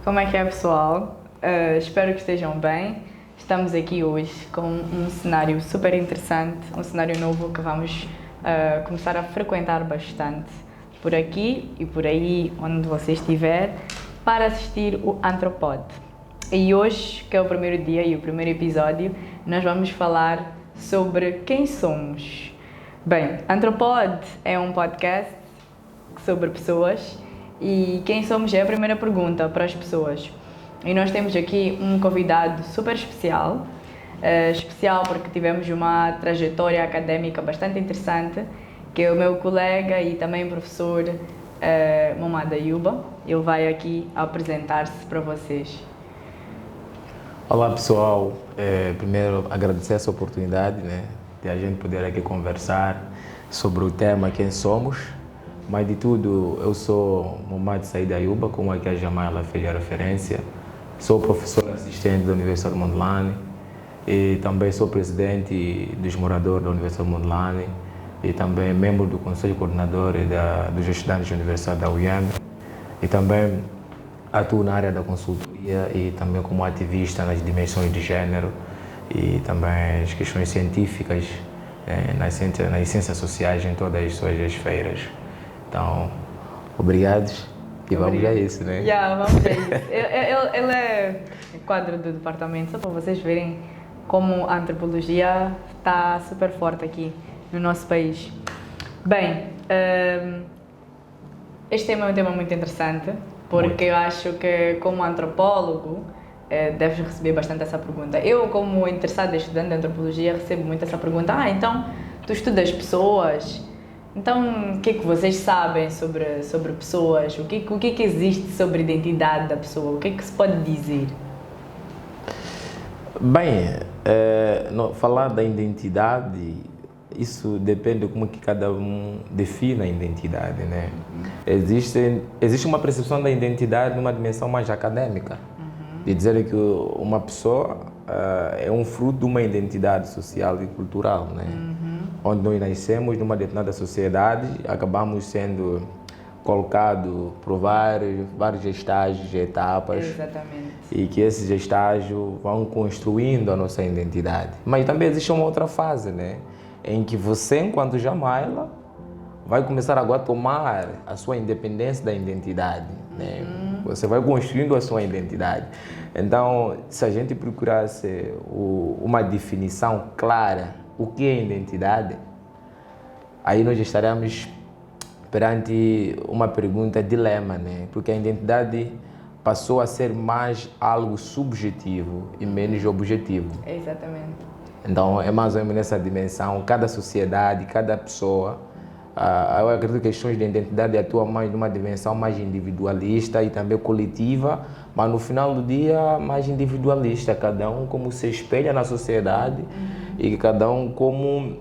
Como é que é, pessoal? Espero que estejam bem. Estamos aqui hoje com um cenário super interessante, um cenário novo que vamos começar a frequentar bastante por aqui e por aí, onde você estiver, para assistir o Antropod. E hoje, que é o primeiro dia e o primeiro episódio, nós vamos falar sobre quem somos. Bem, Antropod é um podcast sobre pessoas e quem somos é a primeira pergunta para as pessoas. E nós temos aqui um convidado super especial, especial porque tivemos uma trajetória académica bastante interessante, que é o meu colega e também professor Momad Ayuba. Ele vai aqui apresentar-se para vocês. Olá pessoal, primeiro agradecer essa oportunidade, de a gente poder aqui conversar sobre o tema quem somos. Mas de tudo, eu sou Momad Ayuba, como aqui a Jamala fez a referência. Sou professor assistente da Universidade de Mondlane e também sou presidente dos moradores da Universidade de Mondlane e também membro do Conselho Coordenador dos estudantes da Universidade da UEM e também atuo na área da consultoria e também como ativista nas dimensões de género e também as questões científicas, nas ciências sociais em todas as suas esferas. Então, obrigados e vamos a isso, né? Vamos a isso. Ele é quadro do departamento, só para vocês verem como a antropologia está super forte aqui no nosso país. Bem, este tema é um tema muito interessante, porque eu acho que como antropólogo deves receber bastante essa pergunta. Eu, como interessado estudante de antropologia, recebo muito essa pergunta. Então, tu estudas pessoas? Então, o que é que vocês sabem sobre pessoas? O que é que existe sobre a identidade da pessoa? O que é que se pode dizer? Bem, falar da identidade, isso depende de como que cada um define a identidade, né? Existe uma percepção da identidade numa dimensão mais acadêmica, de dizer que uma pessoa é um fruto de uma identidade social e cultural, né? Onde nós nascemos numa determinada sociedade, acabamos sendo colocados por vários estágios, etapas. Exatamente. E que esses estágios vão construindo a nossa identidade. Mas também existe uma outra fase, né? Em que você, enquanto Jamaila, vai começar agora a tomar a sua independência da identidade, né? Você vai construindo a sua identidade. Então, se a gente procurasse uma definição clara o que é identidade, aí nós estaremos perante uma pergunta dilema, né? Porque a identidade passou a ser mais algo subjetivo e menos objetivo. Exatamente. Então é mais ou menos nessa dimensão, cada sociedade, cada pessoa, eu acredito que as questões de identidade atuam mais numa dimensão mais individualista e também coletiva, mas no final do dia mais individualista, cada um como se espelha na sociedade e cada um como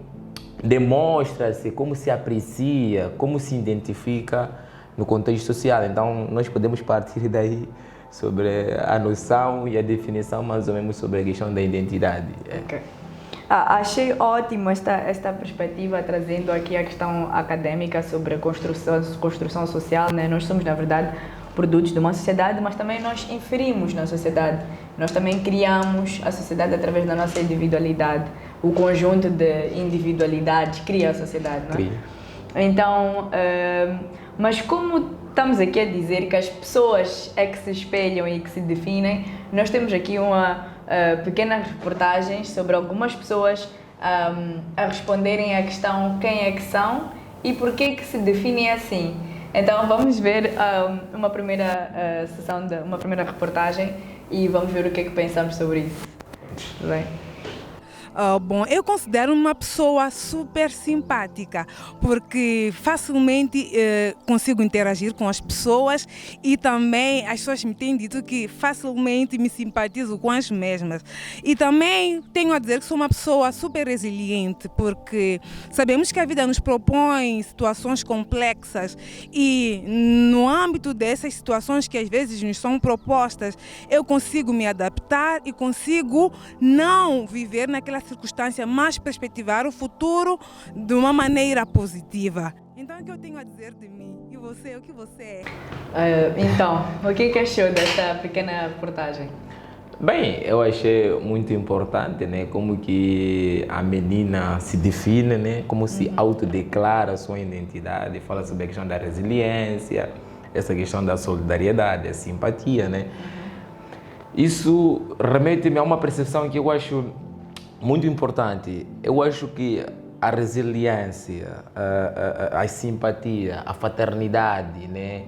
demonstra-se, como se aprecia, como se identifica no contexto social. Então nós podemos partir daí sobre a noção e a definição mais ou menos sobre a questão da identidade. Okay. Achei ótimo esta perspectiva, trazendo aqui a questão acadêmica sobre a construção social, né? Nós somos, na verdade, produtos de uma sociedade, mas também nós inferimos na sociedade. Nós também criamos a sociedade através da nossa individualidade. O conjunto de individualidades cria a sociedade, não é? Cria. Então, mas como estamos aqui a dizer que as pessoas é que se espelham e que se definem, nós temos aqui uma pequenas reportagens sobre algumas pessoas a responderem à questão quem é que são e por que se definem assim. Então vamos ver uma primeira sessão, uma primeira reportagem e vamos ver o que é que pensamos sobre isso. Tudo bem? Bom, eu considero uma pessoa super simpática, porque facilmente consigo interagir com as pessoas e também as pessoas me têm dito que facilmente me simpatizo com as mesmas. E também tenho a dizer que sou uma pessoa super resiliente, porque sabemos que a vida nos propõe situações complexas e no âmbito dessas situações que às vezes nos são propostas, eu consigo me adaptar e consigo não viver naquela circunstância, mas perspectivar o futuro de uma maneira positiva. Então, o que eu tenho a dizer de mim? E você, o que você é? Então, o que achou desta pequena reportagem? Bem, eu achei muito importante, né, como que a menina se define, né, como se autodeclara a sua identidade, fala sobre a questão da resiliência, essa questão da solidariedade, a simpatia, né. Isso remete-me a uma percepção que eu acho muito importante. Eu acho que a resiliência, a simpatia, a fraternidade, né,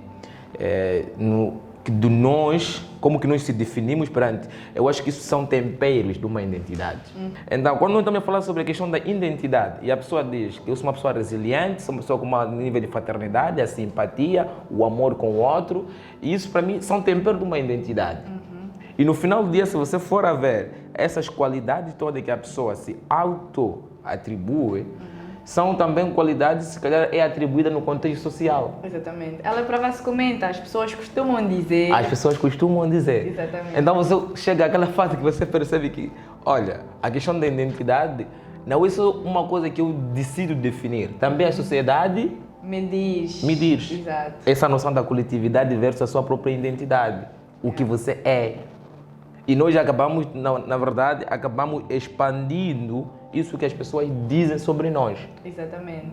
de nós, como que nós se definimos perante, eu acho que isso são temperos de uma identidade. Então, quando nós estamos a falar sobre a questão da identidade e a pessoa diz que eu sou uma pessoa resiliente, sou uma pessoa com um nível de fraternidade, a simpatia, o amor com o outro, e isso para mim são temperos de uma identidade. E no final do dia, se você for a ver essas qualidades todas que a pessoa se auto-atribui, são também qualidades que se calhar é atribuída no contexto social. Exatamente. Ela para se comenta, as pessoas costumam dizer. As pessoas costumam dizer. Exatamente. Então você chega àquela fase que você percebe que, olha, a questão da identidade não é só uma coisa que eu decido definir. Também a sociedade me diz. Exato. Essa noção da coletividade versus a sua própria identidade. O que você é. E nós acabamos, na verdade, acabamos expandindo isso que as pessoas dizem sobre nós. Exatamente.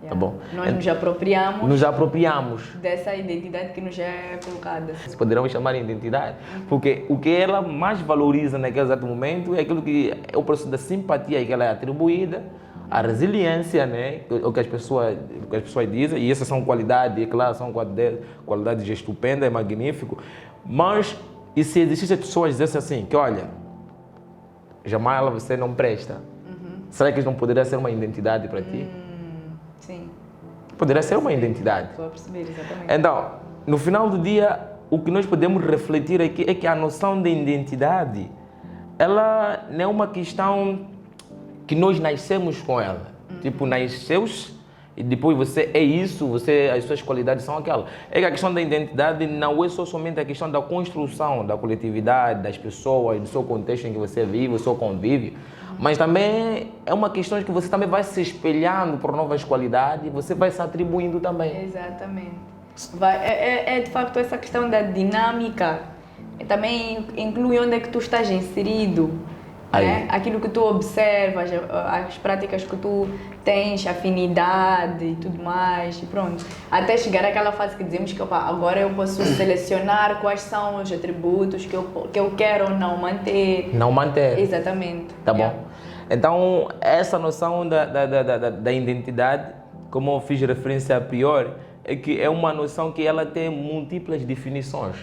Tá bom? Nós nos apropriamos dessa identidade que nos é colocada. Se poderemos chamar de identidade, porque o que ela mais valoriza naquele exato momento é aquilo que é o processo da simpatia que ela é atribuída, a resiliência, né? O que as pessoas dizem, e essas são qualidades, claro, são qualidades estupendas, é magnífico, mas e se existissem pessoas que dissessem assim, que olha, Jamala, você não presta, será que isso não poderia ser uma identidade para ti? Sim. Poderia ser uma identidade. Estou a perceber, exatamente. Então, no final do dia, o que nós podemos refletir aqui é que a noção de identidade, ela não é uma questão que nós nascemos com ela. Tipo, nasceu e depois você é isso, as suas qualidades são aquelas. É que a questão da identidade não é só somente a questão da construção da coletividade, das pessoas, do seu contexto em que você vive, o seu convívio, mas também é uma questão de que você também vai se espelhando por novas qualidades e você vai se atribuindo também. Exatamente. É de facto essa questão da dinâmica. Também inclui onde é que tu estás inserido. Né? Aquilo que tu observas, as práticas que tu tens, afinidade e tudo mais, e pronto. Até chegar àquela fase que dizemos que agora eu posso selecionar quais são os atributos que eu quero ou não manter. Não manter. Exatamente. Tá bom. Então, essa noção da identidade, como eu fiz referência a priori, é que é uma noção que ela tem múltiplas definições.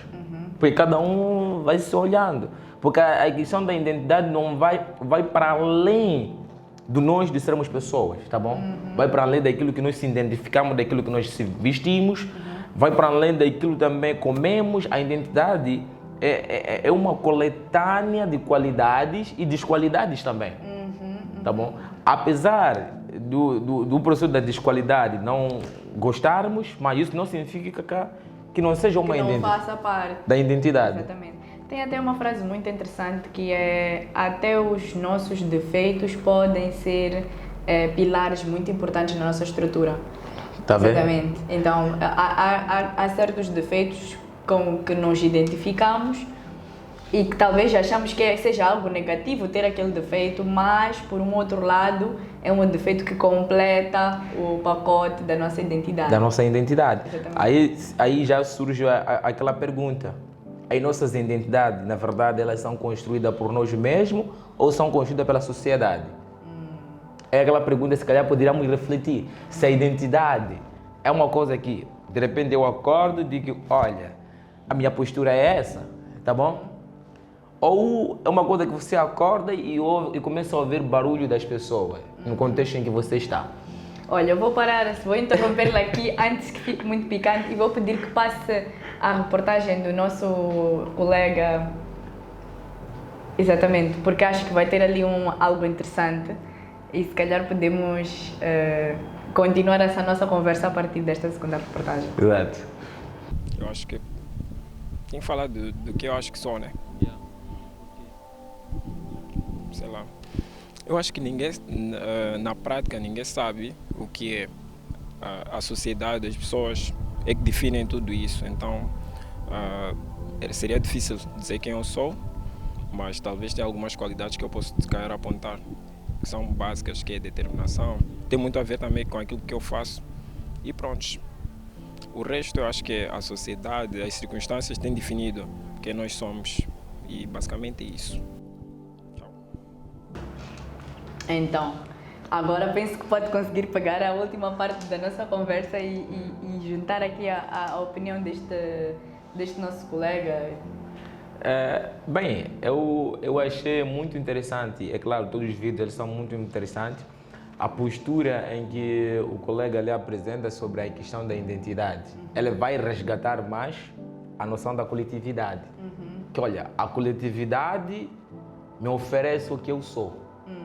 Porque cada um vai se olhando. Porque a questão da identidade não vai para além de nós de sermos pessoas, tá bom? Vai para além daquilo que nós se identificamos, daquilo que nós se vestimos, vai para além daquilo que também comemos. A identidade é uma coletânea de qualidades e desqualidades também, tá bom? Apesar do processo da desqualidade não gostarmos, mas isso não significa que não seja uma identidade. Que não faça parte da identidade. Exatamente. Tem até uma frase muito interessante que é: até os nossos defeitos podem ser pilares muito importantes na nossa estrutura. Tá vendo? Exatamente. Então, há certos defeitos com que nos identificamos e que talvez achamos que seja algo negativo ter aquele defeito, mas, por um outro lado, é um defeito que completa o pacote da nossa identidade. Da nossa identidade. Exatamente. Aí já surge aquela pergunta. As nossas identidades, na verdade, elas são construídas por nós mesmos ou são construídas pela sociedade? É aquela pergunta que se calhar poderíamos refletir. Se a identidade é uma coisa que, de repente, eu acordo e digo, olha, a minha postura é essa, tá bom? Ou é uma coisa que você acorda e começa a ouvir barulho das pessoas, no contexto em que você está? Olha, eu vou interromper-lhe aqui antes que fique muito picante e vou pedir que passe a reportagem do nosso colega. Exatamente, porque acho que vai ter ali algo interessante e se calhar podemos continuar essa nossa conversa a partir desta segunda reportagem. Exato. Eu acho que tem que falar do que eu acho que sou, né? Sei lá. Eu acho que ninguém, na prática, ninguém sabe o que é. a sociedade, as pessoas é que definem tudo isso. Então, seria difícil dizer quem eu sou, mas talvez tenha algumas qualidades que eu posso querer apontar, que são básicas, que é determinação. Tem muito a ver também com aquilo que eu faço e pronto. O resto eu acho que a sociedade, as circunstâncias têm definido quem nós somos e basicamente é isso. Tchau. Então, agora penso que pode conseguir pegar a última parte da nossa conversa e juntar aqui a opinião deste nosso colega. Bem, eu achei muito interessante, é claro, todos os vídeos eles são muito interessantes, a postura em que o colega lhe apresenta sobre a questão da identidade, ele vai resgatar mais a noção da coletividade, que olha, a coletividade me oferece o que eu sou,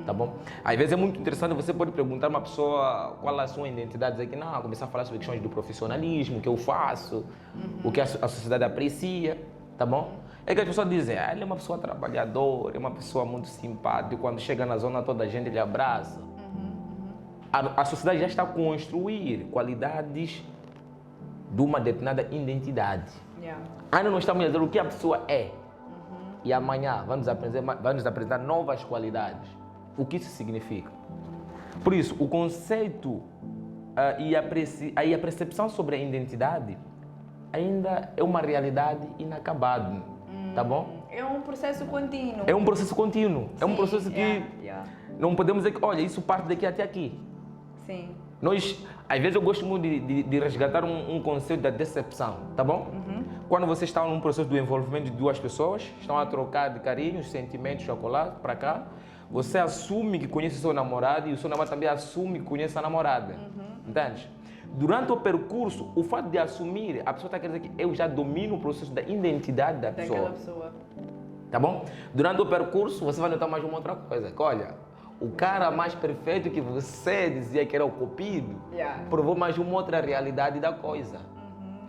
tá bom? Às vezes é muito interessante, você pode perguntar a uma pessoa qual é a sua identidade, dizer que não, começar a falar sobre questões do profissionalismo, o que eu faço, o que a sociedade aprecia, tá bom? É que as pessoas dizem, ele é uma pessoa trabalhadora, é uma pessoa muito simpática, quando chega na zona toda a gente lhe abraça. A sociedade já está a construir qualidades de uma determinada identidade. Ainda não estamos a dizer o que a pessoa é. E amanhã vamos apresentar novas qualidades. O que isso significa? Por isso, o conceito e a percepção sobre a identidade ainda é uma realidade inacabada. Tá bom? É um processo contínuo. É um processo contínuo. Sim, é um processo que não podemos dizer que, olha, isso parte daqui até aqui. Sim. Às vezes eu gosto muito de resgatar um conceito da decepção, tá bom? Quando você está num processo do envolvimento de duas pessoas, estão a trocar de carinhos, sentimentos, chocolate, para cá, você assume que conhece o seu namorado e o seu namorado também assume que conhece a namorada. Entende? Durante o percurso, o fato de assumir, a pessoa está querendo dizer que eu já domino o processo da identidade da pessoa. Tá bom? Durante o percurso, você vai notar mais uma outra coisa. Que, olha, o cara mais perfeito que você dizia que era o cupido, provou mais uma outra realidade da coisa.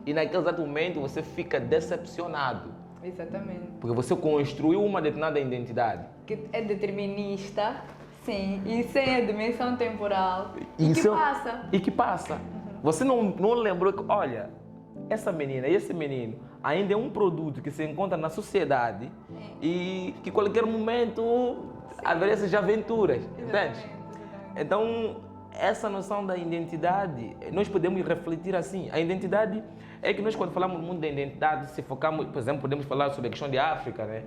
E naquele exato momento você fica decepcionado. Exatamente. Porque você construiu uma determinada identidade. Que é determinista, sim, e sem a dimensão temporal. E que passa. Você não lembrou que, olha, essa menina e esse menino ainda é um produto que se encontra na sociedade e que qualquer momento haverá essas aventuras, entende? Então, essa noção da identidade, nós podemos refletir assim. A identidade é que nós, quando falamos muito da identidade, se focamos, por exemplo, podemos falar sobre a questão de África, né?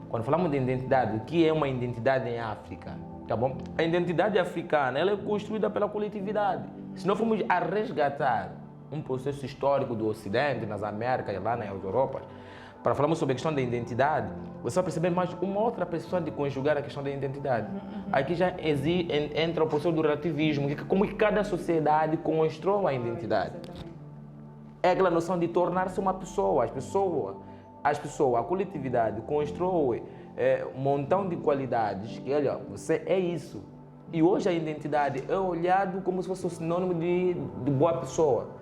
Quando falamos de identidade, o que é uma identidade em África? Tá bom? A identidade africana, ela é construída pela coletividade. Se nós formos a resgatar um processo histórico do Ocidente, nas Américas e lá na Europa, para falarmos sobre a questão da identidade, você vai perceber mais uma outra pessoa de conjugar a questão da identidade. Aqui já entra o processo do relativismo, que é como que cada sociedade constrói a identidade. É aquela noção de tornar-se uma pessoa. As pessoas, a coletividade constrói um montão de qualidades que, olha, você é isso. E hoje a identidade é olhado como se fosse um sinônimo de boa pessoa.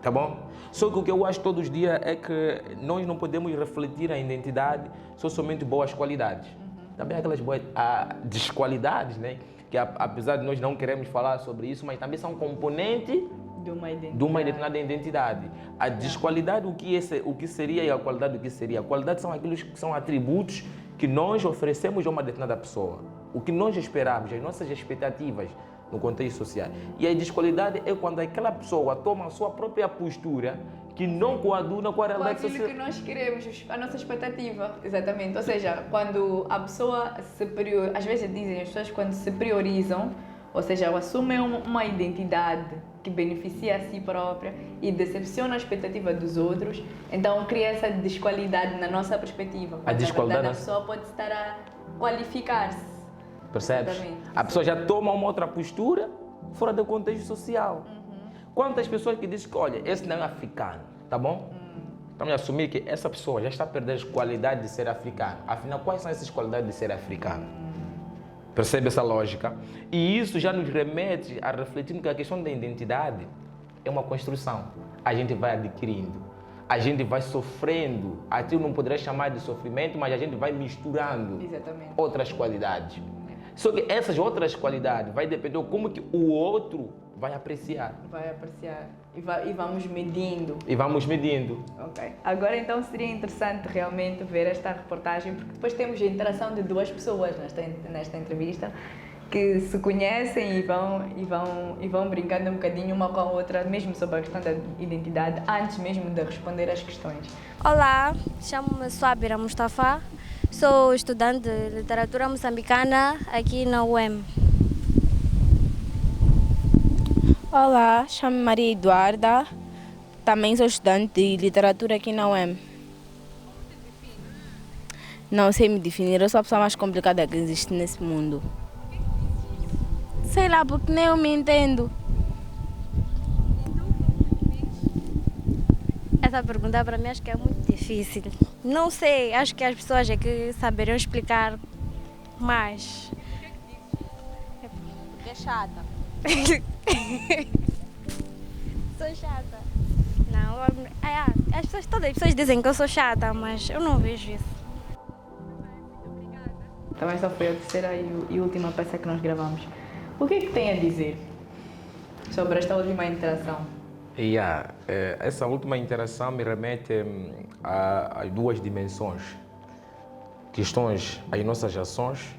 Tá bom? Só que o que eu acho todos os dias é que nós não podemos refletir a identidade só somente boas qualidades. Também aquelas boas desqualidades, né? Que apesar de nós não queremos falar sobre isso, mas também são componentes de uma determinada identidade. A desqualidade, o que seria e a qualidade, o que seria? A qualidade são aqueles que são atributos que nós oferecemos a uma determinada pessoa. O que nós esperamos, as nossas expectativas no contexto social. E a desqualidade é quando aquela pessoa toma a sua própria postura que não coaduna com a realidade social. Com aquilo que nós queremos, a nossa expectativa. Exatamente. Ou seja, quando a pessoa se prioriza, às vezes dizem as pessoas quando se priorizam, ou seja, assumem uma identidade que beneficia a si própria e decepciona a expectativa dos outros, então cria essa desqualidade na nossa perspectiva. A desqualidade, a pessoa pode estar a qualificar-se. Percebes? Exatamente. A pessoa já toma uma outra postura fora do contexto social. Quantas pessoas que dizem que, olha, esse não é africano, tá bom? Estamos a assumir que essa pessoa já está a perder as qualidades de ser africano. Afinal, quais são essas qualidades de ser africano? Percebe essa lógica? E isso já nos remete a refletir que a questão da identidade é uma construção. A gente vai adquirindo, a gente vai sofrendo. Aquilo não poderia chamar de sofrimento, mas a gente vai misturando outras qualidades. Só que essas outras qualidades vai depender de como que o outro vai apreciar. Vai apreciar. E vamos medindo. E vamos medindo. Ok. Agora então seria interessante realmente ver esta reportagem, porque depois temos a interação de duas pessoas nesta entrevista que se conhecem e vão brincando um bocadinho uma com a outra, mesmo sobre a questão da identidade, antes mesmo de responder às questões. Olá, chamo-me Suabira Mustafa, sou estudante de literatura moçambicana aqui na UEM. Olá, chamo-me Maria Eduarda, também sou estudante de literatura aqui na UEM. Não sei me definir, eu sou a pessoa mais complicada que existe nesse mundo. Sei lá, porque nem eu me entendo. Essa pergunta para mim acho que é muito difícil. Não sei, acho que as pessoas é que saberiam explicar mais. Porque é chata. Sou chata. Não, todas as pessoas dizem que eu sou chata, mas eu não vejo isso. Também só foi a terceira e última peça que nós gravamos. O que é que tem a dizer sobre esta última interação? Essa última interação me remete a duas dimensões. Questões, as nossas ações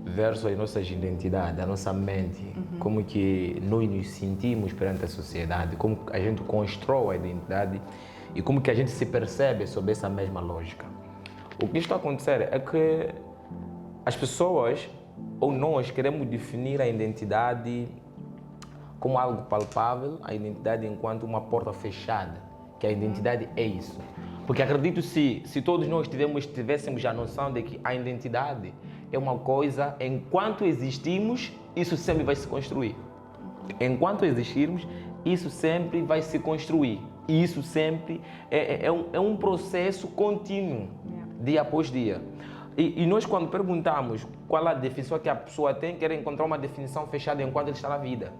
versus as nossas identidades, a nossa mente. Como que nós nos sentimos perante a sociedade, como a gente constrói a identidade e como que a gente se percebe sob essa mesma lógica. O que está a acontecer é que as pessoas ou nós queremos definir a identidade como algo palpável, a identidade enquanto uma porta fechada, que a identidade é isso. Porque acredito se todos nós tivéssemos a noção de que a identidade é uma coisa, enquanto existimos, isso sempre vai se construir. Enquanto existirmos, isso sempre vai se construir. E isso sempre é um processo contínuo, dia após dia. E nós, quando perguntamos qual a definição que a pessoa tem, quer encontrar uma definição fechada enquanto ele está na vida.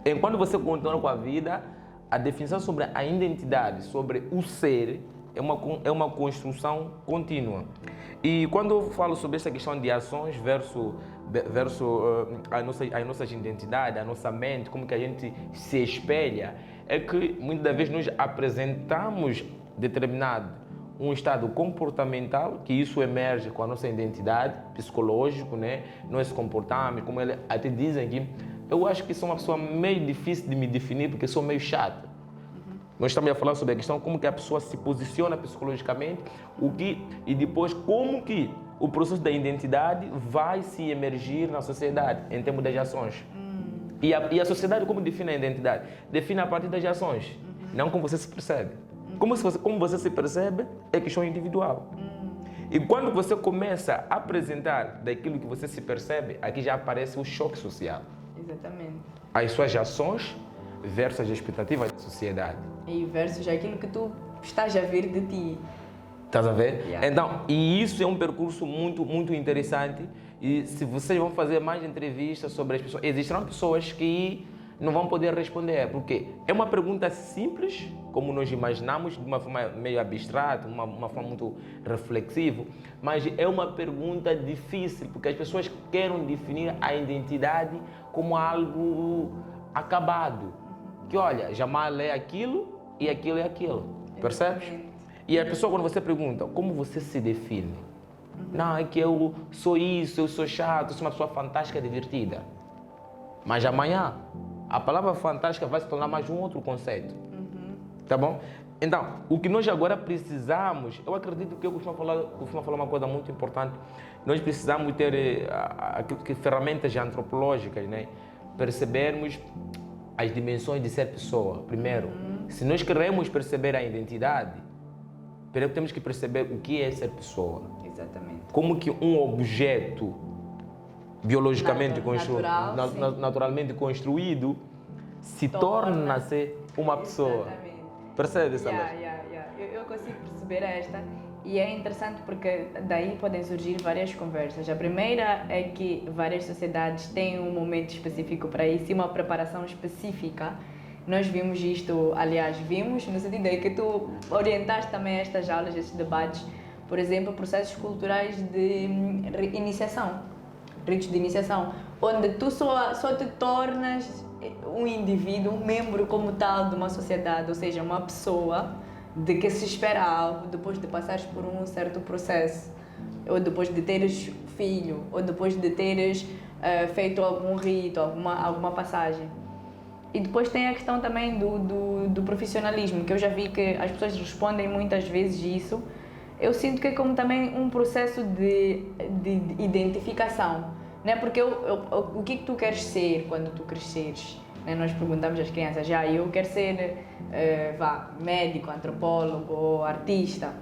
Enquanto você continua com a vida, a definição sobre a identidade, sobre o ser, é uma construção contínua. E quando eu falo sobre essa questão de ações versus as nossas identidades, a nossa mente, como que a gente se espelha, é que muitas das vezes nós apresentamos um estado comportamental, que isso emerge com a nossa identidade psicológica, né? Nós se comportamos, como eles até dizem que eu acho que sou uma pessoa meio difícil de me definir porque sou meio chata. Nós estamos a falar sobre a questão como que a pessoa se posiciona psicologicamente, e depois como que o processo da identidade vai se emergir na sociedade em termos das ações. E a sociedade como define a identidade? Define a partir das ações, não como você se percebe. Como você se percebe é questão individual. E quando você começa a apresentar daquilo que você se percebe, aqui já aparece o choque social. Exatamente. As suas ações versus as expectativas da sociedade. E versus aquilo que tu estás a ver de ti. Estás a ver? Yeah. Então, e isso é um percurso muito, muito interessante. E se vocês vão fazer mais entrevistas sobre as pessoas, existirão pessoas que não vão poder responder, porque é uma pergunta simples, como nós imaginamos, de uma forma meio abstrata, uma forma muito reflexiva, mas é uma pergunta difícil, porque as pessoas querem definir a identidade como algo acabado. Que olha, jamais é aquilo e aquilo é aquilo, percebes? E a pessoa, quando você pergunta, como você se define? Não, é que eu sou isso, eu sou chato, eu sou uma pessoa fantástica, divertida. Mas amanhã, a palavra fantástica vai se tornar mais um outro conceito. Tá bom? Então, o que nós agora precisamos, eu acredito que eu costumo falar uma coisa muito importante. Nós precisamos ter ferramentas antropológicas, né? Percebermos as dimensões de ser pessoa. Primeiro, se nós queremos perceber a identidade, primeiro temos que perceber o que é ser pessoa. Exatamente. Como que um objeto biologicamente naturalmente construído se torna-se uma pessoa. Exatamente. Percebe essa Eu consigo perceber esta e é interessante porque daí podem surgir várias conversas. A primeira é que várias sociedades têm um momento específico para isso e uma preparação específica. Nós vimos isto, aliás, vimos no sentido de que tu orientaste também estas aulas, estes debates, por exemplo, processos culturais de iniciação, ritos de iniciação, onde tu só te tornas um indivíduo, um membro como tal de uma sociedade, ou seja, uma pessoa de que se espera algo depois de passares por um certo processo, ou depois de teres filho, ou depois de teres feito algum rito, alguma passagem. E depois tem a questão também do profissionalismo, que eu já vi que as pessoas respondem muitas vezes isso. Eu sinto que é como também um processo de identificação, né? Porque o que tu queres ser quando tu cresceres? Né? Nós perguntamos às crianças, eu quero ser médico, antropólogo ou artista.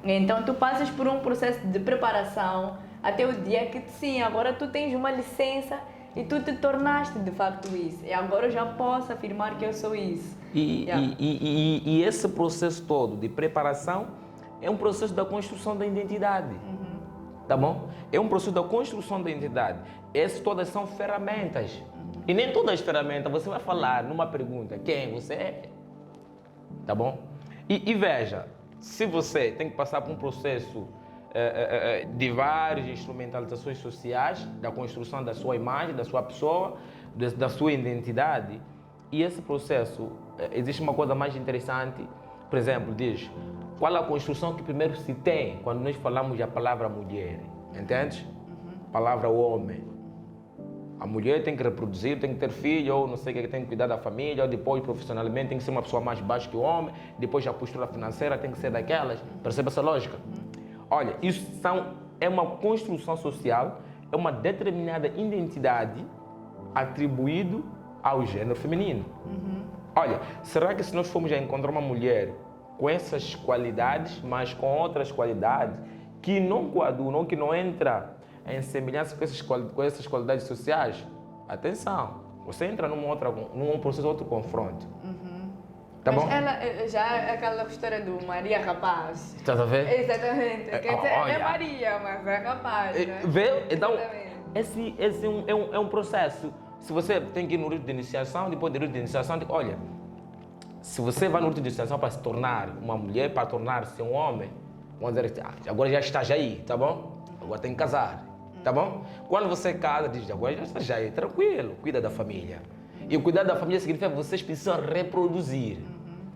Então tu passas por um processo de preparação até o dia que sim, agora tu tens uma licença e tu te tornaste de facto isso. E agora eu já posso afirmar que eu sou isso. E esse processo todo de preparação é um processo da construção da identidade. Tá bom? É um processo da construção da identidade. Essas todas são ferramentas. E nem todas as ferramentas você vai falar numa pergunta quem você é. Tá bom? E veja, se você tem que passar por um processo de várias instrumentalizações sociais, da construção da sua imagem, da sua pessoa, da sua identidade, e esse processo, existe uma coisa mais interessante, por exemplo, diz, qual a construção que primeiro se tem quando nós falamos da palavra mulher, entende? Palavra homem. A mulher tem que reproduzir, tem que ter filho, ou não sei o que, tem que cuidar da família, ou depois profissionalmente tem que ser uma pessoa mais baixa que o homem, depois a postura financeira tem que ser daquelas, percebe essa lógica? Olha, isso é uma construção social, é uma determinada identidade atribuída ao gênero feminino. Olha, será que se nós formos a encontrar uma mulher com essas qualidades, mas com outras qualidades que não coadunam, que não entram em semelhança com essas qualidades sociais, atenção, você entra num processo, outro confronto. Tá Mas bom? ela já é aquela história do Maria Rapaz. Estás a ver? Exatamente. Quer dizer, olha. é Maria, mas é rapaz, né? Vê? Então, Exatamente. esse é um processo. Se você tem que ir no rito de iniciação, depois do rito de iniciação, olha, se você vai no rito de iniciação para se tornar uma mulher, para tornar-se um homem, vamos dizer, agora já estás aí, tá bom? Agora tem que casar, tá bom? Quando você casa, diz, agora já estás aí, tranquilo, cuida da família. E o cuidar da família significa que vocês precisam reproduzir.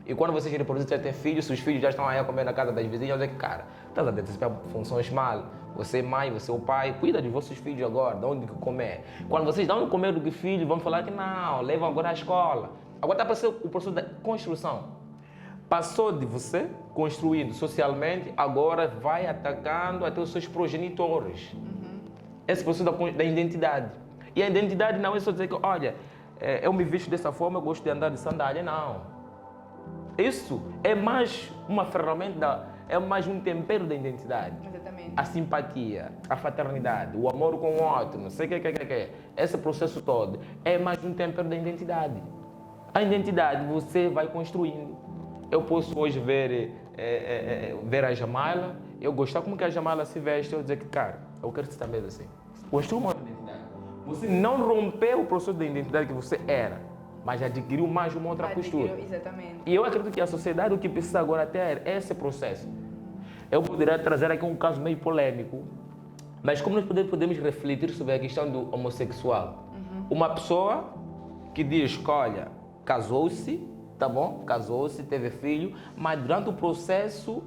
E quando vocês reproduzem, já têm filhos, seus filhos já estão aí a comer na casa das vizinhas, olha que cara, estás a desempenhar funções mal. Você é mãe, você é o pai, cuida de vossos filhos agora, de onde que comer. Quando vocês dão de comer do que filho, vão falar que não, levam agora à escola. Agora está passando o processo da construção. Passou de você, construindo socialmente, agora vai atacando até os seus progenitores. Esse processo da identidade. E a identidade não é só dizer que, olha, eu me visto dessa forma, eu gosto de andar de sandália, não. Isso é mais uma ferramenta, é mais um tempero da identidade. Exatamente. A simpatia, a fraternidade, o amor com o outro, não sei o que. Esse processo todo é mais um tempero da identidade. A identidade você vai construindo. Eu posso hoje ver a Jamala, eu gostar como que a Jamala se veste, eu dizer que, cara, eu quero ser também assim. Construa uma identidade. Você não rompeu o processo da identidade que você era, mas adquiriu mais uma outra postura. Exatamente. E eu acredito que a sociedade o que precisa agora ter é esse processo. Eu poderia trazer aqui um caso meio polêmico, mas como nós podemos refletir sobre a questão do homossexual? Uma pessoa que diz, olha, casou-se, tá bom? Casou-se, teve filho, mas durante o processo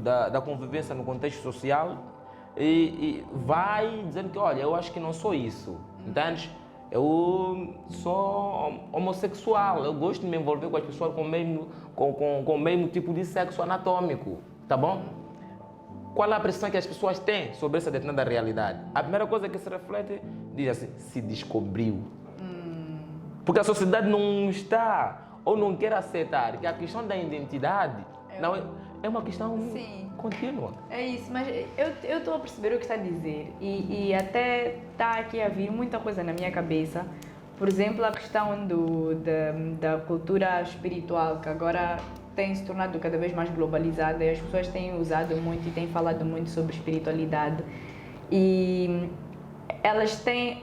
da convivência no contexto social, e vai dizendo que, olha, eu acho que não sou isso, entende? Eu sou homossexual, eu gosto de me envolver com as pessoas com o mesmo tipo de sexo anatômico, tá bom? Qual é a pressão que as pessoas têm sobre essa determinada realidade? A primeira coisa que se reflete, diz assim, se descobriu. Porque a sociedade não está, ou não quer aceitar, que a questão da identidade é uma questão contínua. É isso, mas eu estou a perceber o que está a dizer e até está aqui a vir muita coisa na minha cabeça. Por exemplo, a questão da cultura espiritual, que agora tem se tornado cada vez mais globalizada e as pessoas têm usado muito e têm falado muito sobre espiritualidade. E elas têm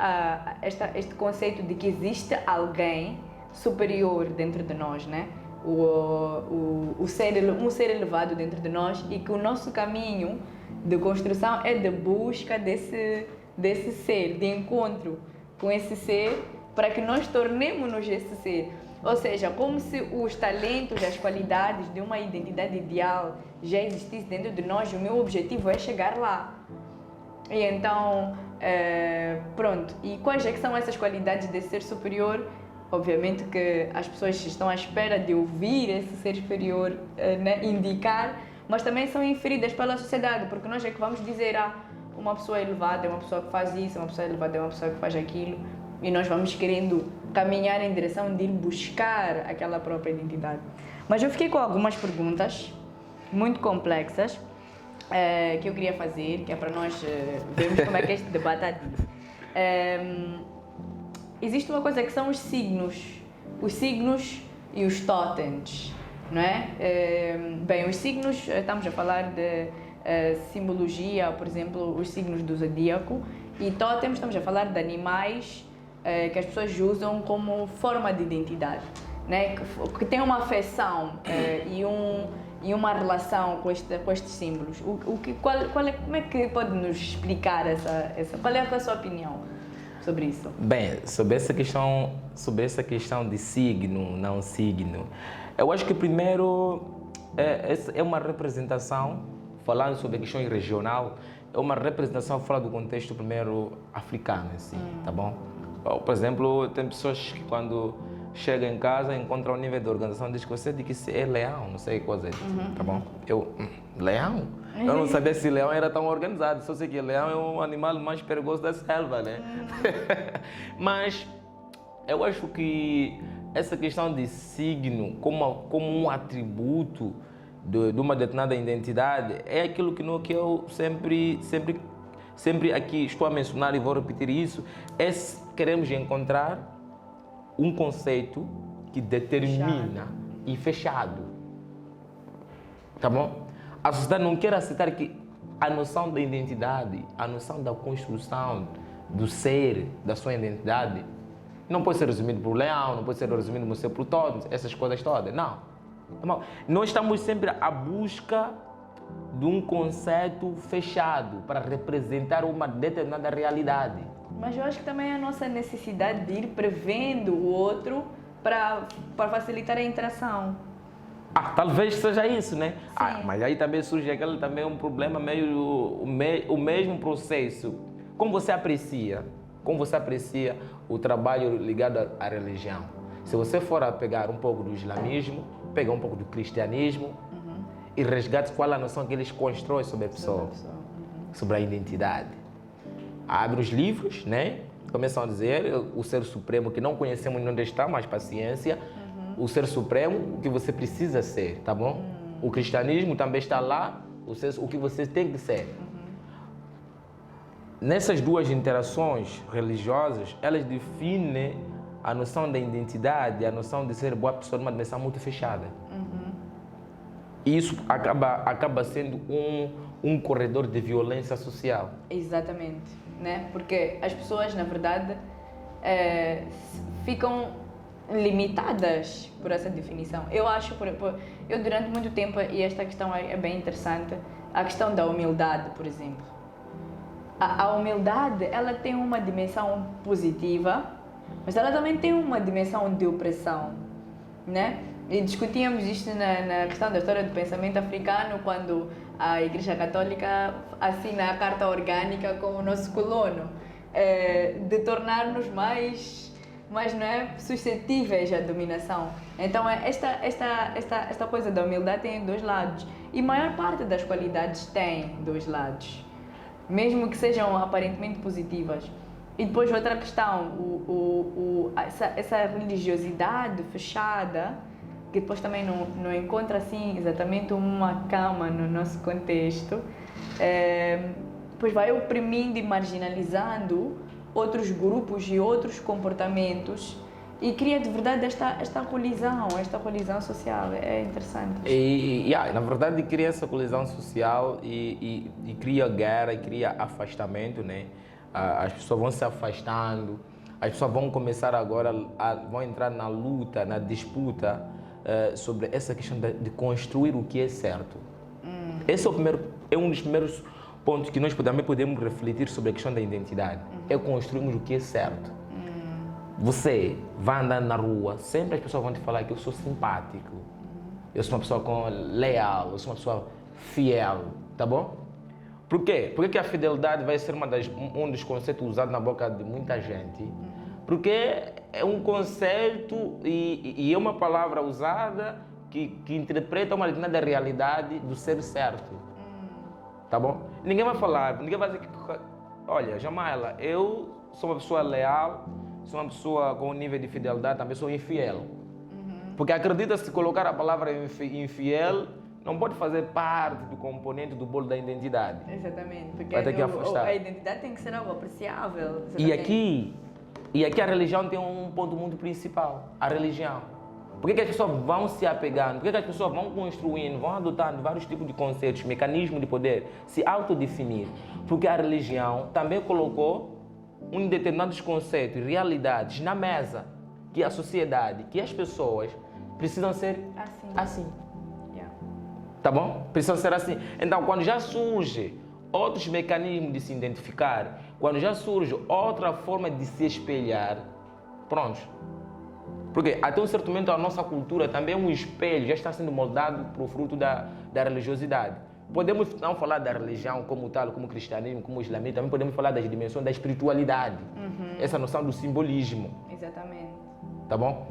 este conceito de que existe alguém superior dentro de nós, né? Um ser elevado dentro de nós e que o nosso caminho de construção é de busca desse ser, de encontro com esse ser para que nós tornemos-nos esse ser. Ou seja, como se os talentos, as qualidades de uma identidade ideal já existissem dentro de nós, o meu objetivo é chegar lá. E então, pronto. E quais é que são essas qualidades de ser superior? Obviamente que as pessoas estão à espera de ouvir esse ser superior indicar, mas também são inferidas pela sociedade, porque nós é que vamos dizer, uma pessoa elevada é uma pessoa que faz isso, uma pessoa elevada é uma pessoa que faz aquilo, e nós vamos querendo caminhar em direção de ir buscar aquela própria identidade. Mas eu fiquei com algumas perguntas muito complexas que eu queria fazer, que é para nós vermos como é que este debate adiante. Existe uma coisa que são os signos e os totens, não é? Bem, os signos, estamos a falar de simbologia, por exemplo, os signos do zodíaco, e totens, estamos a falar de animais que as pessoas usam como forma de identidade, né? Que tem uma afeição e uma relação com estes símbolos. Como é que pode nos explicar qual é a sua opinião sobre isso? Bem, sobre essa questão de signo, não signo, eu acho que primeiro é uma representação, falando sobre a questão regional, é uma representação fora do contexto primeiro africano, assim, tá bom? Por exemplo, tem pessoas que quando chegam em casa encontram o nível de organização, diz que você diz que é leão, não sei que coisa, tá bom? Leão? Eu não sabia se leão era tão organizado, só sei que leão é o animal mais perigoso da selva, né? Mas eu acho que essa questão de signo como um atributo de uma determinada identidade é aquilo que eu sempre aqui estou a mencionar e vou repetir isso, queremos encontrar um conceito que determina e fechado, tá bom? A sociedade não quer aceitar que a noção da identidade, a noção da construção do ser, da sua identidade, não pode ser resumido por leão, não pode ser resumido por todos, essas coisas todas, não. Nós estamos sempre à busca de um conceito fechado para representar uma determinada realidade. Mas eu acho que também é a nossa necessidade de ir prevendo o outro para facilitar a interação. Talvez seja isso, né? Mas aí também surge um problema meio o mesmo processo. Como você aprecia o trabalho ligado à religião? Se você for a pegar um pouco do islamismo, pegar um pouco do cristianismo e resgate qual a noção que eles constroem sobre a pessoa, sobre a identidade. Abre os livros, né? Começam a dizer o ser supremo que não conhecemos onde está, mas paciência. O ser supremo, o que você precisa ser, tá bom? O cristianismo também está lá, o que você tem que ser. Nessas duas interações religiosas, elas definem a noção da identidade, a noção de ser boa pessoa numa dimensão muito fechada. E isso acaba sendo um corredor de violência social. Exatamente, né? Porque as pessoas, na verdade, ficam limitadas por essa definição. Eu acho, eu durante muito tempo, e esta questão é bem interessante, a questão da humildade, por exemplo. A humildade, ela tem uma dimensão positiva, mas ela também tem uma dimensão de opressão, né? E discutíamos isto na questão da história do pensamento africano, quando a Igreja Católica assina a Carta Orgânica com o nosso colono, de tornar-nos mais não é, suscetíveis à dominação. Então, esta coisa da humildade tem dois lados. E a maior parte das qualidades tem dois lados, mesmo que sejam aparentemente positivas. E depois outra questão, essa religiosidade fechada, que depois também não encontra assim exatamente uma cama no nosso contexto, depois vai oprimindo e marginalizando outros grupos e outros comportamentos e cria de verdade esta colisão social. É interessante. Na verdade cria essa colisão social e cria guerra e cria afastamento, né? As pessoas vão se afastando, as pessoas vão começar agora, vão entrar na luta, na disputa sobre essa questão de construir o que é certo. Esse é um dos primeiros pontos que nós também podemos refletir sobre a questão da identidade. É construirmos o que é certo. Você vai andando na rua, sempre as pessoas vão te falar que eu sou simpático, eu sou uma pessoa leal, eu sou uma pessoa fiel, tá bom? Por quê? Por que a fidelidade vai ser um dos conceitos usados na boca de muita gente? Porque é um conceito e é uma palavra usada que interpreta uma determinada realidade do ser certo. Tá bom? Ninguém vai falar, ninguém vai dizer que, olha, Jamaila, eu sou uma pessoa leal, sou uma pessoa com um nível de fidelidade, também sou infiel. Porque acredita, se colocar a palavra infiel, não pode fazer parte do componente do bolo da identidade. Exatamente, porque Vai ter que afastar. a identidade tem que ser algo apreciável. E aqui a religião tem um ponto muito principal, a religião. Por que as pessoas vão se apegando? Por que as pessoas vão construindo, vão adotando vários tipos de conceitos, mecanismos de poder, se autodefinir? Porque a religião também colocou determinados conceitos e realidades na mesa, que a sociedade, que as pessoas precisam ser assim. Yeah. Tá bom? Precisam ser assim. Então, quando já surge outros mecanismos de se identificar, quando já surge outra forma de se espelhar, pronto. Porque até um certo momento a nossa cultura também é um espelho, já está sendo moldado por fruto da religiosidade. Podemos não falar da religião como tal, como cristianismo, como islamismo, também podemos falar das dimensões da espiritualidade, essa noção do simbolismo. Exatamente. Tá bom?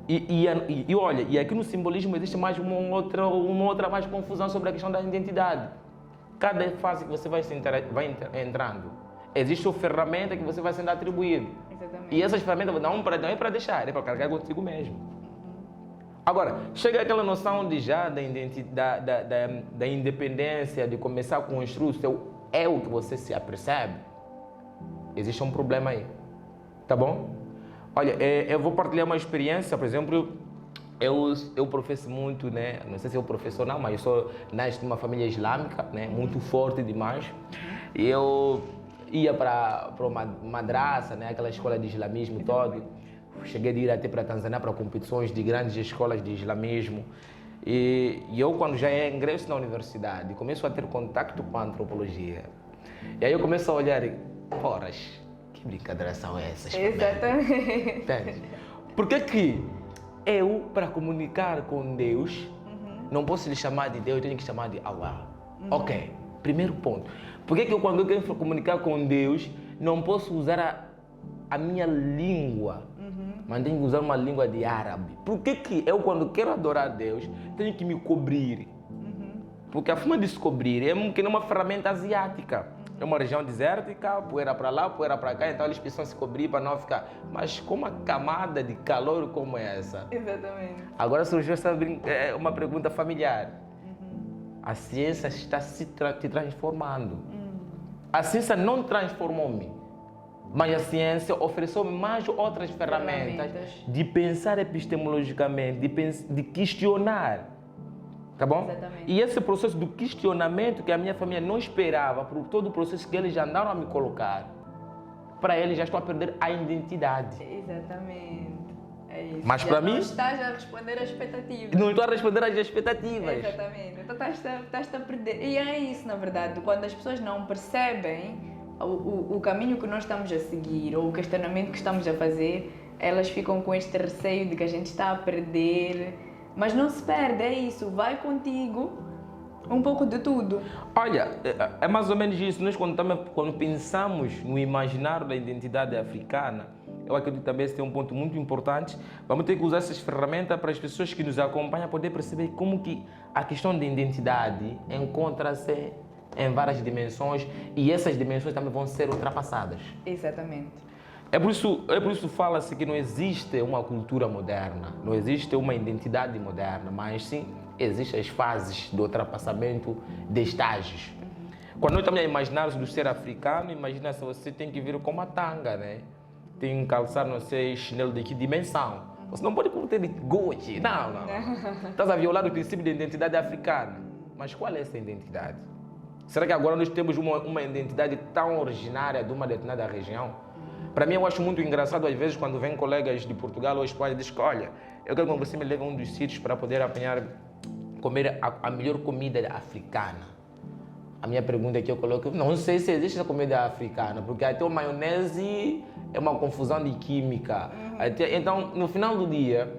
E olha, e aqui no simbolismo existe mais uma outra mais confusão sobre a questão da identidade. Cada fase que você vai entrando, existe uma ferramenta que você vai sendo atribuído. Exatamente. E essas ferramentas não é para deixar, é para carregar consigo mesmo. Agora, chega aquela noção de já da independência, de começar a construir o seu eu que você se apercebe, existe um problema aí. Tá bom? Olha, eu vou partilhar uma experiência, por exemplo, eu professo muito, né? Não sei se eu professor não, mas eu nasci de uma família islâmica, né? Muito forte demais. E eu ia para uma madraça, né? Aquela escola de islamismo todo. Cheguei a ir até para a Tanzânia para competições de grandes escolas de islamismo. E eu, quando já ingresso na universidade, começo a ter contato com a antropologia. E aí eu começo a olhar e, poras, que brincadeiras são essas? Exatamente. Entende? Por que eu, para comunicar com Deus, não posso lhe chamar de Deus, eu tenho que chamar de Allah? Ok, primeiro ponto. Por que eu, quando eu quero comunicar com Deus, não posso usar a minha língua, mas tenho que usar uma língua de árabe? Por que eu, quando quero adorar Deus, tenho que me cobrir? Porque a forma de se cobrir é uma ferramenta asiática. É uma região desértica, poeira para lá, poeira para cá, então eles precisam se cobrir para não ficar. Mas com uma camada de calor como essa? Exatamente. Agora surgiu uma pergunta familiar. A ciência está se transformando. A ciência não transformou-me, mas a ciência ofereceu mais outras ferramentas de pensar epistemologicamente, de questionar. Tá bom? Exatamente. E esse processo do questionamento que a minha família não esperava, por todo o processo que eles já andaram a me colocar, para eles já estou a perder a identidade. Exatamente. É isso. Mas Já para não mim, estás a responder às expectativas. não estou a responder às expectativas. Exatamente. Então estás-te a perder. E é isso, na verdade, quando as pessoas não percebem o caminho que nós estamos a seguir ou o questionamento que estamos a fazer, elas ficam com este receio de que a gente está a perder. Mas não se perde, é isso. Vai contigo um pouco de tudo. Olha, é mais ou menos isso. Nós quando pensamos no imaginário da identidade africana, eu acredito que também esse é um ponto muito importante. Vamos ter que usar essas ferramentas para as pessoas que nos acompanham poder perceber como que a questão de identidade encontra-se em várias dimensões e essas dimensões também vão ser ultrapassadas. Exatamente. É por isso fala-se que não existe uma cultura moderna, não existe uma identidade moderna, mas sim existem as fases do ultrapassamento de estágios. Quando nós estamos a imaginar do ser africano, imagina se você tem que vir com uma tanga, né? Tem que calçar, não sei, chinelo de que dimensão. Você não pode ter de Gucci, não. Estás a violar o princípio de identidade africana. Mas qual é essa identidade? Será que agora nós temos uma identidade tão originária de uma determinada região? Para mim, eu acho muito engraçado, às vezes, quando vêm colegas de Portugal ou Espanha e dizem que, olha, eu quero que você me leve a um dos sítios para poder comer a melhor comida africana. a minha pergunta que eu coloco, não sei se existe essa comida africana, porque até o maionese é uma confusão de química. Então, no final do dia,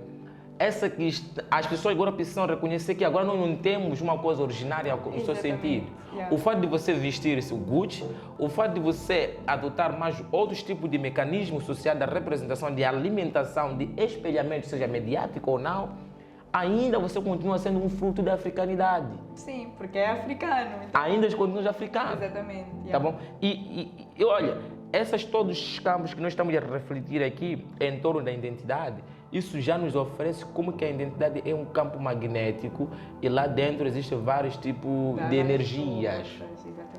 as pessoas agora precisam reconhecer que agora nós não temos uma coisa originária no seu sentido. O fato de você vestir-se o Gucci, o fato de você adotar mais outros tipos de mecanismos sociais da representação, de alimentação, de espelhamento, seja mediático ou não, ainda você continua sendo um fruto da africanidade. Sim, porque é africano. Então... Ainda continua africano. Exatamente. Tá bom? E olha, todos os campos que nós estamos a refletir aqui em torno da identidade, isso já nos oferece como que a identidade é um campo magnético e lá dentro existem vários tipos de energias.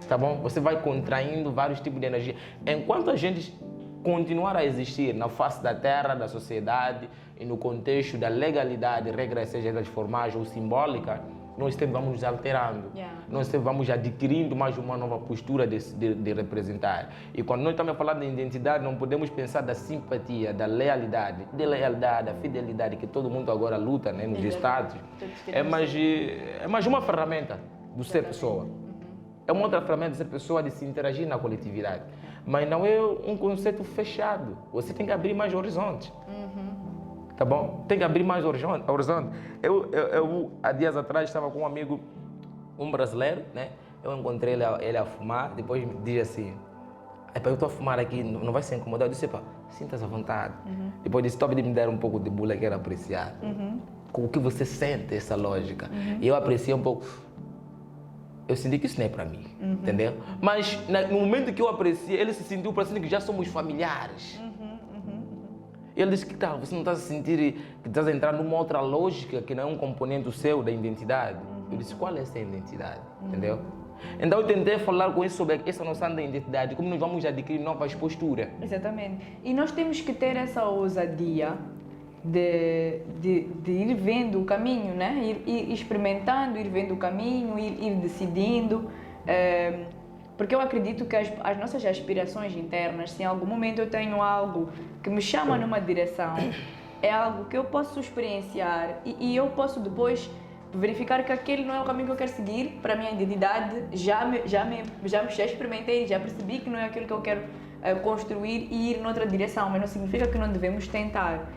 Tá bom? Você vai contraindo vários tipos de energia. Enquanto a gente continuar a existir na face da terra, da sociedade e no contexto da legalidade, regras sejam elas formais ou simbólicas, nós vamos nos alterando, nós vamos adquirindo mais uma nova postura de representar. E quando nós estamos a falar de identidade, não podemos pensar da simpatia, da lealidade, da fidelidade que todo mundo agora luta, né, nos estados. É mais uma ferramenta do ser pessoa. É uma outra ferramenta de ser pessoa, de se interagir na coletividade. Mas não é um conceito fechado. Você tem que abrir mais horizontes. Tá bom? Tem que abrir mais horizonte. Eu há dias atrás, estava com um amigo, um brasileiro, né? Eu encontrei ele a fumar, depois me diz assim, eu estou a fumar aqui, não vai se incomodar? Eu disse, sinta-se à vontade. Depois disse, talvez me der um pouco de bula que era apreciar. Com o que você sente, essa lógica. E eu apreciei um pouco. Eu senti que isso não é para mim, entendeu? Mas no momento que eu apreciei, ele se sentiu parecendo que já somos familiares. Ele disse, que tal, você não está a sentir que estás a entrar numa outra lógica que não é um componente seu da identidade? Eu disse, qual é essa identidade? Entendeu? Então eu tentei falar com isso sobre essa noção da identidade, como nós vamos adquirir novas posturas. Exatamente. E nós temos que ter essa ousadia de ir vendo o caminho, né? Ir experimentando, ir vendo o caminho, ir decidindo. Porque eu acredito que as nossas aspirações internas, se em algum momento eu tenho algo que me chama numa direção, é algo que eu posso experienciar e eu posso depois verificar que aquele não é o caminho que eu quero seguir para a minha identidade, já experimentei, já percebi que não é aquilo que eu quero construir e ir noutra direção, mas não significa que não devemos tentar.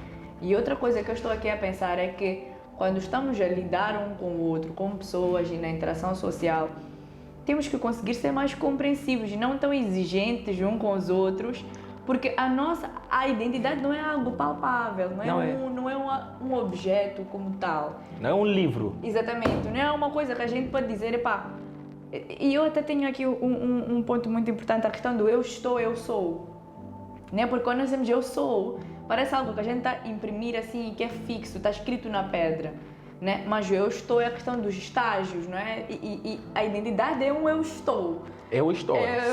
E outra coisa que eu estou aqui a pensar é que quando estamos a lidar um com o outro, com pessoas e na interação social, temos que conseguir ser mais compreensivos e não tão exigentes uns com os outros, porque a identidade não é algo palpável, não é um objeto como tal. Não é um livro. Exatamente, não é uma coisa que a gente pode dizer, e eu até tenho aqui um ponto muito importante, a questão do eu estou, eu sou. Né? Porque quando nós dizemos eu sou, parece algo que a gente está a imprimir assim, que é fixo, está escrito na pedra. Né? Mas o eu estou é a questão dos estágios, não é? E a identidade é um eu estou.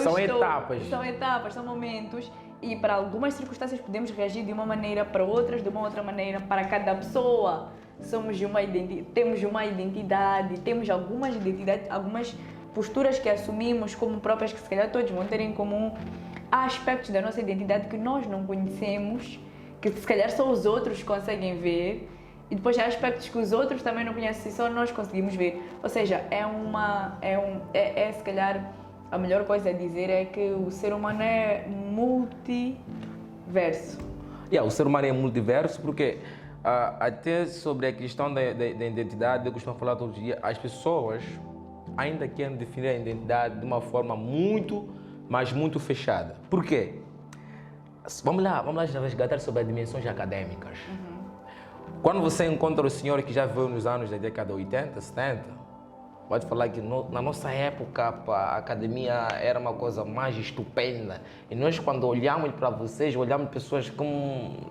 São etapas. São etapas, são momentos. E para algumas circunstâncias podemos reagir de uma maneira, para outras de uma outra maneira. Para cada pessoa temos uma identidade, temos algumas identidades, algumas posturas que assumimos como próprias, que se calhar todos vão ter em comum. Há aspectos da nossa identidade que nós não conhecemos, que se calhar só os outros conseguem ver. E depois há aspectos que os outros também não conhecem, só nós conseguimos ver. Ou seja, se calhar a melhor coisa a dizer é que o ser humano é multiverso. O ser humano é multiverso porque até sobre a questão da identidade, eu costumo falar todos os dias, as pessoas ainda querem definir a identidade de uma forma muito, mas muito fechada. Por quê? Vamos lá resgatar sobre as dimensões acadêmicas. Quando você encontra o senhor que já veio nos anos da década de 80, 70, pode falar que na nossa época a academia era uma coisa mais estupenda. E nós, quando olhamos para vocês, olhamos pessoas que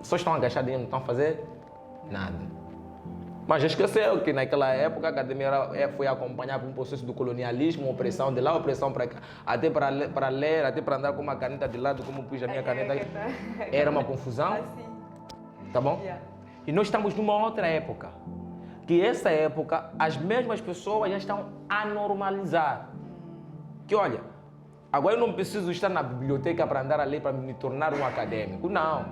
só estão agachadas e não estão a fazer nada. Mas já esqueceu que naquela época a academia foi acompanhada por um processo do colonialismo, uma opressão de lá, opressão para cá. Até para ler, até para andar com uma caneta de lado, como pus a minha caneta, era uma confusão. Assim. Tá bom? E nós estamos numa outra época, que essa época as mesmas pessoas já estão a normalizar. Que olha, agora eu não preciso estar na biblioteca para andar a ler para me tornar um acadêmico, não.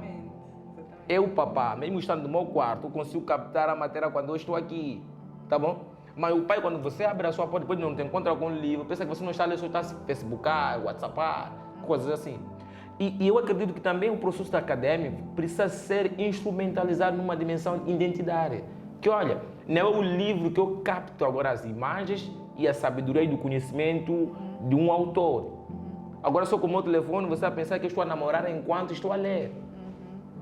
Eu, papá, mesmo estando no meu quarto, consigo captar a matéria quando eu estou aqui, tá bom? Mas o pai, quando você abre a sua porta, depois não te encontra algum livro, pensa que você não está ali, só está a Facebookar, WhatsAppar, coisas assim. E eu acredito que também o processo acadêmico precisa ser instrumentalizado numa dimensão identitária. Que olha, não é o livro que eu capto agora as imagens e a sabedoria e do conhecimento de um autor. Agora só com o meu telefone você vai pensar que eu estou a namorar enquanto estou a ler.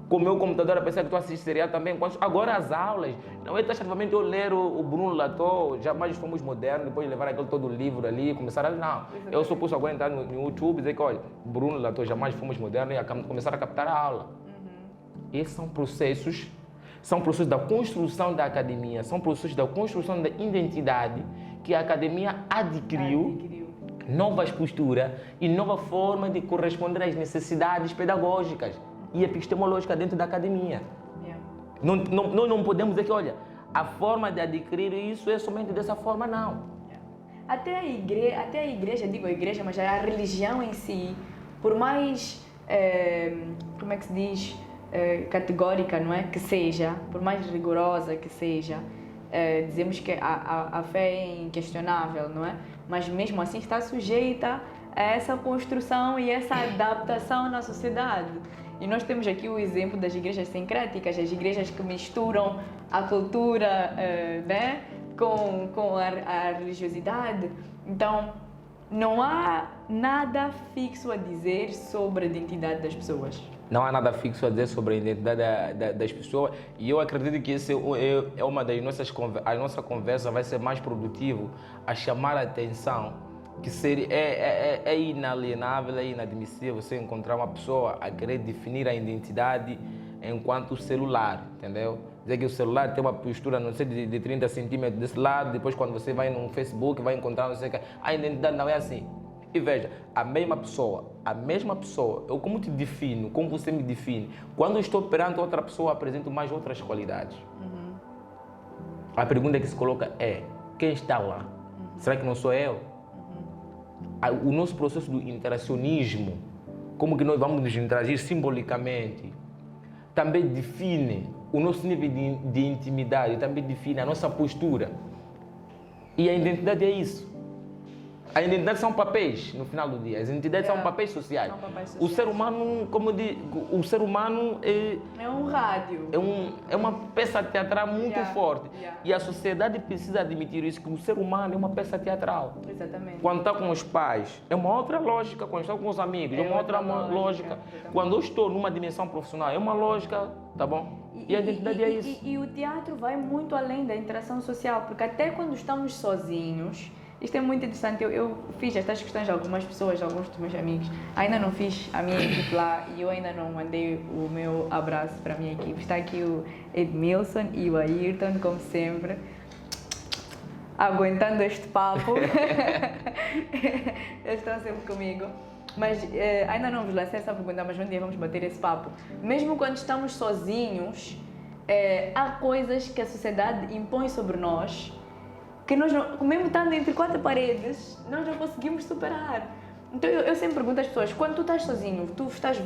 Com o meu computador a pensar que estou a assistir serial também enquanto... Agora as aulas, não é taxativamente eu ler o Bruno Latour, jamais fomos modernos, depois de levar aquele todo o livro ali e começar a... Não, eu só posso agora entrar no YouTube e dizer que olha, Bruno Latour, jamais fomos modernos e começar a captar a aula. Esses são processos da construção da academia, são processos da construção da identidade que a academia adquiriu novas posturas e nova forma de corresponder às necessidades pedagógicas e epistemológicas dentro da academia. Nós não podemos dizer que, olha, a forma de adquirir isso é somente dessa forma, não. Até a igreja, digo a igreja, mas a religião em si, por mais, como é que se diz, categórica, não é? Que seja, por mais rigorosa que seja, dizemos que a fé é inquestionável, não é? Mas mesmo assim está sujeita a essa construção e essa adaptação na sociedade. E nós temos aqui o exemplo das igrejas sincréticas, as igrejas que misturam a cultura né, com a religiosidade. Então, não há nada fixo a dizer sobre a identidade das pessoas. Não há nada fixo a dizer sobre a identidade das pessoas e eu acredito que esse é uma das nossas a nossa conversa vai ser mais produtivo a chamar a atenção que é inalienável, é inadmissível você encontrar uma pessoa a querer definir a identidade enquanto celular, entendeu? Dizer que o celular tem uma postura, não sei, de 30 centímetros desse lado, depois quando você vai no Facebook vai encontrar, não sei o que, a identidade não é assim. E veja, a mesma pessoa, eu como te defino, como você me define, quando eu estou perante outra pessoa, apresento mais outras qualidades. A pergunta que se coloca é, quem está lá? Será que não sou eu? O nosso processo do interacionismo, como que nós vamos nos interagir simbolicamente, também define o nosso nível de intimidade, também define a nossa postura. E a identidade é isso. A identidade são papéis, no final do dia. As identidades são papéis sociais. O ser humano, como eu digo, o ser humano é um rádio. É uma peça teatral muito forte. E a sociedade precisa admitir isso, que o ser humano é uma peça teatral. Exatamente. Quando está com os pais, é uma outra lógica. Quando está com os amigos, é uma outra lógica. Quando eu estou numa dimensão profissional, é uma lógica, tá bom? E a identidade é isso. E o teatro vai muito além da interação social, porque até quando estamos sozinhos, isto é muito interessante, eu fiz estas questões a algumas pessoas, a alguns dos meus amigos, ainda não fiz a minha equipe lá e eu ainda não mandei o meu abraço para a minha equipe. Está aqui o Edmilson e o Ayrton, como sempre, aguentando este papo. Eles estão sempre comigo. Mas ainda não vos lancei essa pergunta, mas um dia vamos bater esse papo. Mesmo quando estamos sozinhos, há coisas que a sociedade impõe sobre nós que nós, mesmo estando entre quatro paredes, nós não conseguimos superar. Então eu sempre pergunto às pessoas, quando tu estás sozinho,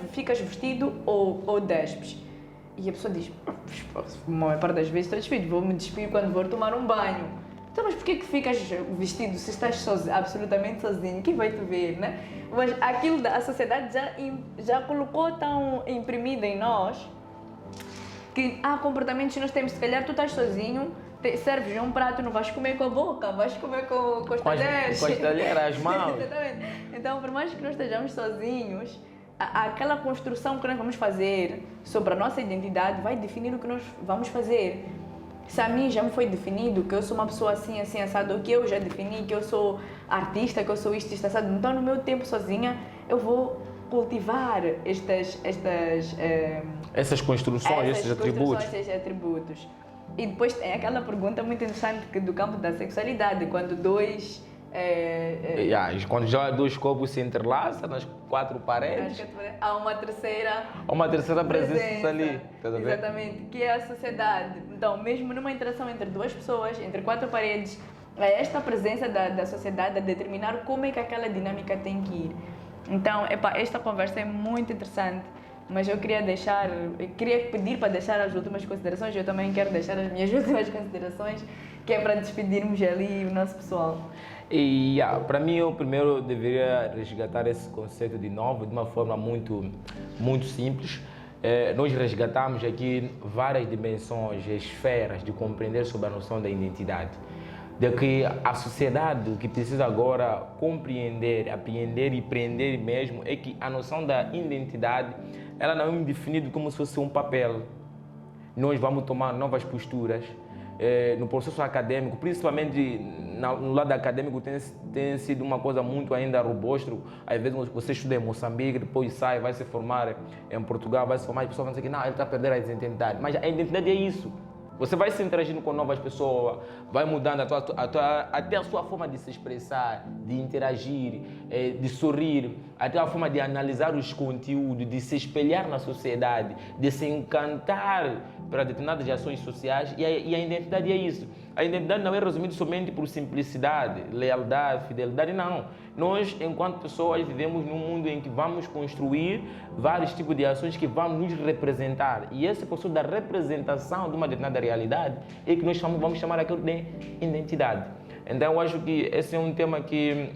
ficas vestido ou despes? E a pessoa diz, a maior parte das vezes estou despido, vou me despir quando vou tomar um banho. Então, mas porquê que ficas vestido se estás sozinho, absolutamente sozinho? Quem vai te ver, né? Mas aquilo a sociedade já colocou tão imprimida em nós que há comportamentos que nós temos, se calhar tu estás sozinho, serves um prato, não vais comer com a boca, vais comer com os talheres. Com as talheres, as mãos. Exatamente. Então, por mais que nós estejamos sozinhos, aquela construção que nós vamos fazer sobre a nossa identidade vai definir o que nós vamos fazer. Se a mim já me foi definido que eu sou uma pessoa assim, assim, assado, ou que eu já defini que eu sou artista, que eu sou isto, assado, então no meu tempo sozinha eu vou cultivar essas construções, esses atributos. E depois tem aquela pergunta muito interessante do campo da sexualidade, quando dois... quando já dois corpos se entrelaçam nas quatro paredes, há uma terceira presença ali. Exatamente, que é a sociedade. Então, mesmo numa interação entre duas pessoas, entre quatro paredes, é esta presença da sociedade a determinar como é que aquela dinâmica tem que ir. Então, esta conversa é muito interessante, Mas eu queria pedir para deixar as últimas considerações. Eu também quero deixar as minhas últimas considerações, que é para despedirmos ali o nosso pessoal. E para mim, eu primeiro deveria resgatar esse conceito de novo, de uma forma muito simples. Nós resgatamos aqui várias dimensões, esferas de compreender sobre a noção da identidade. De que a sociedade, o que precisa agora compreender, apreender e prender mesmo, é que a noção da identidade, ela não é definida como se fosse um papel. Nós vamos tomar novas posturas. No processo acadêmico, principalmente no lado acadêmico, tem sido uma coisa muito ainda robusta. Às vezes você estuda em Moçambique, depois sai, vai se formar em Portugal, vai se formar, e a pessoa vai dizer que não, ele está a perder a identidade. Mas a identidade é isso. Você vai se interagindo com novas pessoas, vai mudando até a sua forma de se expressar, de interagir, de sorrir, até a forma de analisar os conteúdos, de se espelhar na sociedade, de se encantar para determinadas ações sociais. E a identidade é isso. A identidade não é resumida somente por simplicidade, lealdade, fidelidade, não. Nós, enquanto pessoas, vivemos num mundo em que vamos construir vários tipos de ações que vão nos representar. E esse processo da representação de uma determinada realidade é que nós vamos chamar aquilo de identidade. Então, eu acho que esse é um tema que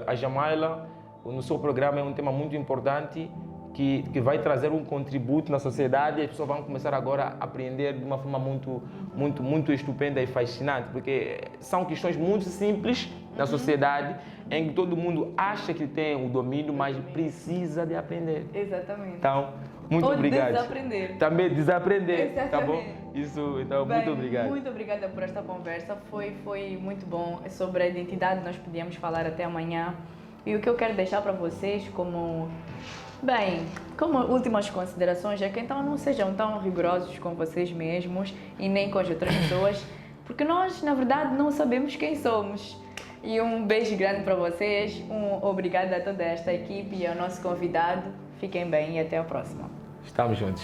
a Jamaila, no seu programa, é um tema muito importante, que vai trazer um contributo na sociedade, e as pessoas vão começar agora a aprender de uma forma muito estupenda e fascinante, porque são questões muito simples na sociedade, em que todo mundo acha que tem o domínio, mas precisa de aprender. Exatamente. Então, muito obrigado. Desaprender. Também desaprender, Exatamente. tá bom? Isso, então, Bem, muito obrigado. Muito obrigada por esta conversa, foi muito bom. Sobre a identidade nós podíamos falar até amanhã. E o que eu quero deixar para vocês como últimas considerações é que então não sejam tão rigorosos com vocês mesmos e nem com as outras pessoas, porque nós, na verdade, não sabemos quem somos. E um beijo grande para vocês, obrigado a toda esta equipe e ao nosso convidado. Fiquem bem e até a próxima. Estamos juntos.